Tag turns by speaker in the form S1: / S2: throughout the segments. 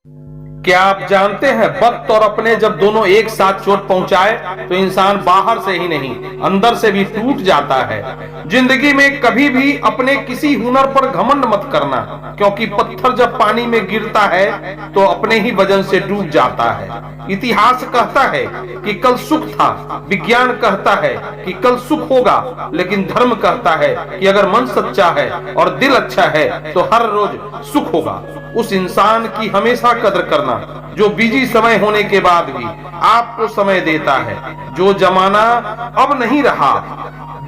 S1: क्या आप जानते हैं, वक्त और अपने जब दोनों एक साथ चोट पहुंचाए तो इंसान बाहर से ही नहीं अंदर से भी टूट जाता है। जिंदगी में कभी भी अपने किसी हुनर पर घमंड मत करना, क्योंकि पत्थर जब पानी में गिरता है तो अपने ही वजन से डूब जाता है। इतिहास कहता है कि कल सुख था, विज्ञान कहता है कि कल सुख होगा, लेकिन धर्म कहता है कि अगर मन सच्चा है और दिल अच्छा है तो हर रोज सुख होगा। उस इंसान की हमेशा कदर करना जो बिजी समय होने के बाद भी आपको समय देता है। जो जमाना अब नहीं रहा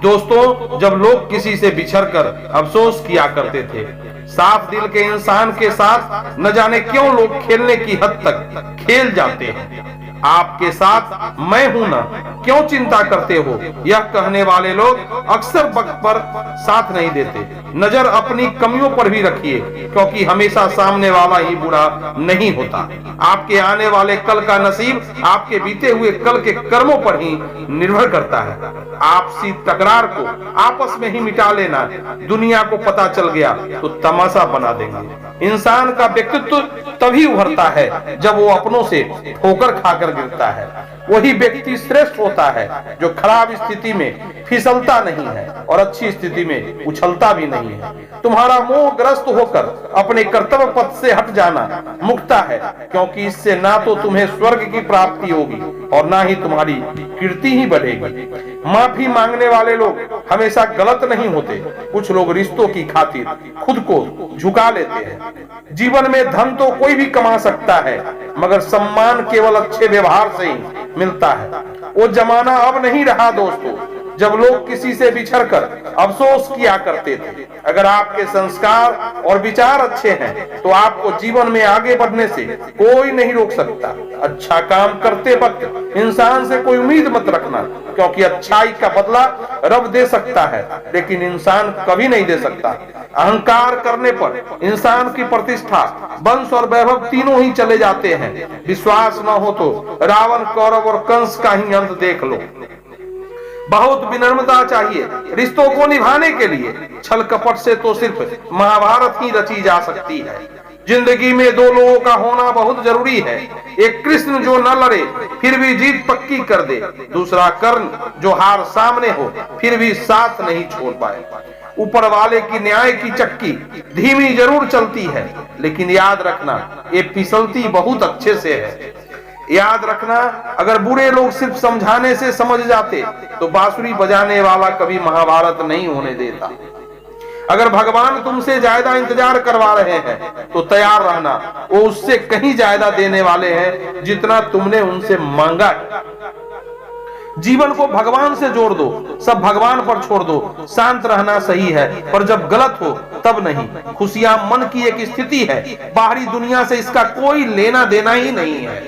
S1: दोस्तों, जब लोग किसी से बिछड़कर अफसोस किया करते थे। साफ दिल के इंसान के साथ न जाने क्यों लोग खेलने की हद तक खेल जाते हैं। आपके साथ मैं हूं ना, क्यों चिंता करते हो, यह कहने वाले लोग अक्सर वक्त पर साथ नहीं देते। नजर अपनी कमियों पर भी रखिए, क्योंकि हमेशा सामने वाला ही बुरा नहीं होता। आपके आने वाले कल का नसीब आपके बीते हुए कल के कर्मों पर ही निर्भर करता है। आपसी तकरार को आपस में ही मिटा लेना। दुनिया को पता चल गया तो तमाशा बना देंगे। इंसान का व्यक्तित्व तभी उभरता है जब वो अपनों से ठोकर खाकर गिरता है। वही व्यक्ति श्रेष्ठ होता है जो खराब स्थिति में फिसलता नहीं है और अच्छी स्थिति में उछलता भी नहीं है। तुम्हारा मोहग्रस्त होकर अपने कर्तव्य पथ से हट जाना मुक्ता है, क्योंकि इससे ना तो तुम्हें स्वर्ग की प्राप्ति होगी और ना ही तुम्हारी कीर्ति ही बढ़ेगी। माफी मांगने वाले लोग हमेशा गलत नहीं होते। कुछ लोग रिश्तों की खातिर खुद को झुका लेते हैं। जीवन में धन तो कोई भी कमा सकता है, मगर सम्मान केवल अच्छे व्यवहार से ही मिलता है। वो जमाना अब नहीं रहा दोस्तों जब लोग किसी से बिछड़कर अफसोस किया करते थे। अगर आपके संस्कार और विचार अच्छे हैं तो आपको जीवन में आगे बढ़ने से कोई नहीं रोक सकता। अच्छा काम करते वक्त इंसान से कोई उम्मीद मत रखना, क्योंकि अच्छाई का बदला रब दे सकता है, लेकिन इंसान कभी नहीं दे सकता। अहंकार करने पर इंसान की प्रतिष्ठा, वंश और वैभव तीनों ही चले जाते हैं। विश्वास न हो तो रावण, कौरव और कंस का ही अंत देख लो। बहुत विनम्रता चाहिए रिश्तों को निभाने के लिए। छल कपट से तो सिर्फ महाभारत ही रची जा सकती है। जिंदगी में दो लोगों का होना बहुत जरूरी है। एक कृष्ण जो न लड़े फिर भी जीत पक्की कर दे, दूसरा कर्ण जो हार सामने हो फिर भी साथ नहीं छोड़ पाए। ऊपर वाले की न्याय की चक्की धीमी जरूर चलती है, लेकिन याद रखना ये फिसलती बहुत अच्छे से है। याद रखना, अगर बुरे लोग सिर्फ समझाने से समझ जाते तो बांसुरी बजाने वाला कभी महाभारत नहीं होने देता। अगर भगवान तुमसे ज्यादा इंतजार करवा रहे हैं तो तैयार रहना, वो उससे कहीं ज्यादा देने वाले हैं जितना तुमने उनसे मांगा है। जीवन को भगवान से जोड़ दो, सब भगवान पर छोड़ दो। शांत रहना सही है, पर जब गलत हो तब नहीं। खुशियां मन की एक स्थिति है, बाहरी दुनिया से इसका कोई लेना देना ही नहीं है।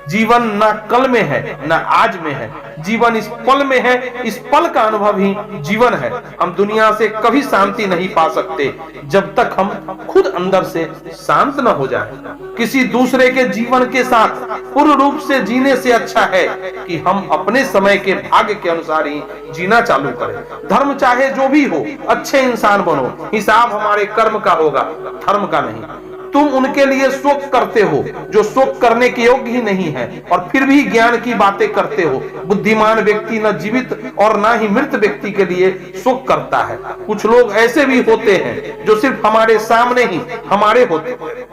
S1: जीवन न कल में है न आज में है, जीवन इस पल में है। इस पल का अनुभव ही जीवन है। हम दुनिया से कभी शांति नहीं पा सकते जब तक हम खुद अंदर से शांत न हो जाएं। किसी दूसरे के जीवन के साथ पूर्ण रूप से जीने से अच्छा है कि हम अपने समय के भाग्य के अनुसार ही जीना चालू करें। धर्म चाहे जो भी हो, अच्छे इंसान बनो। हिसाब हमारे कर्म का होगा, धर्म का नहीं। तुम उनके लिए शोक करते हो जो शोक करने के योग्य ही नहीं है, और फिर भी ज्ञान की बातें करते हो। बुद्धिमान व्यक्ति न जीवित और न ही मृत व्यक्ति के लिए शोक करता है। कुछ लोग ऐसे भी होते हैं जो सिर्फ हमारे सामने ही हमारे होते हैं।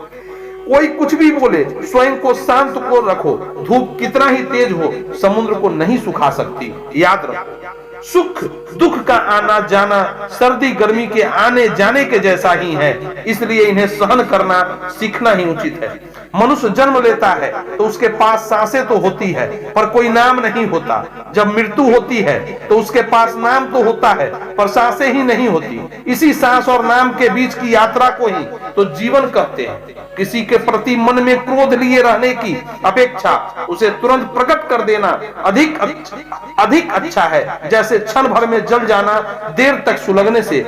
S1: कोई कुछ भी बोले, स्वयं को शांत को रखो। धूप कितना ही तेज हो समुद्र को नहीं सुखा सकती। याद रखो, सुख दुख का आना जाना सर्दी गर्मी के आने जाने के जैसा ही है, इसलिए इन्हें सहन करना सीखना ही उचित है। मनुष्य जन्म लेता है तो उसके पास सांसें तो होती है, पर कोई नाम नहीं होता। जब मृत्यु होती है तो उसके पास नाम तो होता है, पर सांसें ही नहीं होती। इसी सांस और नाम के बीच की यात्रा को ही तो जीवन कहते हैं। किसी के प्रति मन में क्रोध लिए रहने की अपेक्षा उसे तुरंत प्रकट कर देना अधिक अच्छा है। जैसे क्षण भर में जल जाना देर तक सुलगने से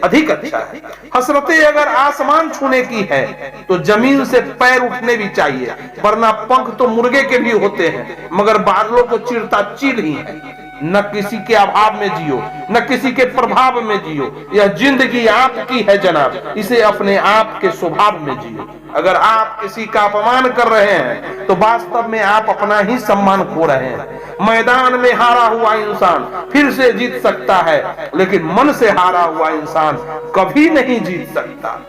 S1: अधिक अच्छा है। हसरतें अगर आसमान छूने की है तो जमीन से पैर उठने भी चाहिए, वरना पंख तो मुर्गे के भी होते हैं, मगर बादलों को चिरता चील ही है। न किसी के अभाव में जियो, न किसी के प्रभाव में जियो। यह जिंदगी आपकी है जनाब, इसे अपने आप के स्वभाव में जियो। अगर आप किसी का अपमान कर रहे हैं तो वास्तव में आप अपना ही सम्मान खो रहे हैं। मैदान में हारा हुआ इंसान फिर से जीत सकता है, लेकिन मन से हारा हुआ इंसान कभी नहीं जीत सकता।